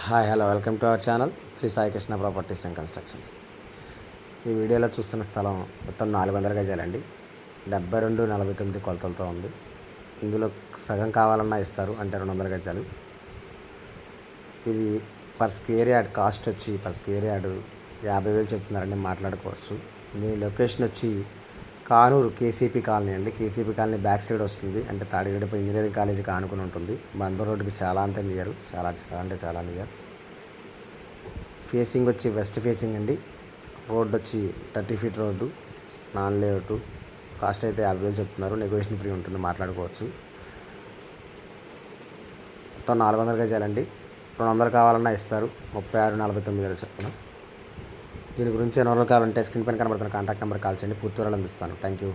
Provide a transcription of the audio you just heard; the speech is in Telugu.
Hi hello welcome to our channel Sri Sai Krishna properties and constructions. ఈ వీడియోలో చూస్తున్న స్థలం మొత్తం 400 గజాలండి. 72-49 కొలతలతో ఉంది. ఇందులో సగం కావాలన్నా ఇస్తారు, అంటే 200 గజాలు. ఇది పర్ స్క్వేర్ యార్డ్ కాస్ట్ వచ్చి పర్ స్క్వేర్ యార్డ్ 50,000 చెప్తున్నారండి, మాట్లాడుకోవచ్చు. దీని లొకేషన్ వచ్చి కానూరు కేసీపీ కాలనీ అండి. కేసీపీ కాలనీ బ్యాక్ సైడ్ వస్తుంది, అంటే తాడిగడప ఇంజనీరింగ్ కాలేజీకి ఆనుకుని ఉంటుంది. బందర్ రోడ్డుకి చాలా అంటే నియర్, చాలా నియర్. ఫేసింగ్ వచ్చి వెస్ట్ ఫేసింగ్ అండి. రోడ్ వచ్చి 30 feet road, non layout. Cost అయితే 50,000 చెప్తున్నారు, నెగోషియేషన్ ఫ్రీ ఉంటుంది, మాట్లాడుకోవచ్చు. మొత్తం 400 గజాలండి. 200 కావాలన్నా ఇస్తారు. 36-49 చెప్తున్నా. దీని గురించి ఎవరు కావాలంటే స్క్రీన్ పైన కనబడుతున్న కాంటాక్ట్ నెంబర్ కాల్ చేయండి, పూర్తి వివరాలు అందిస్తాను. Thank you.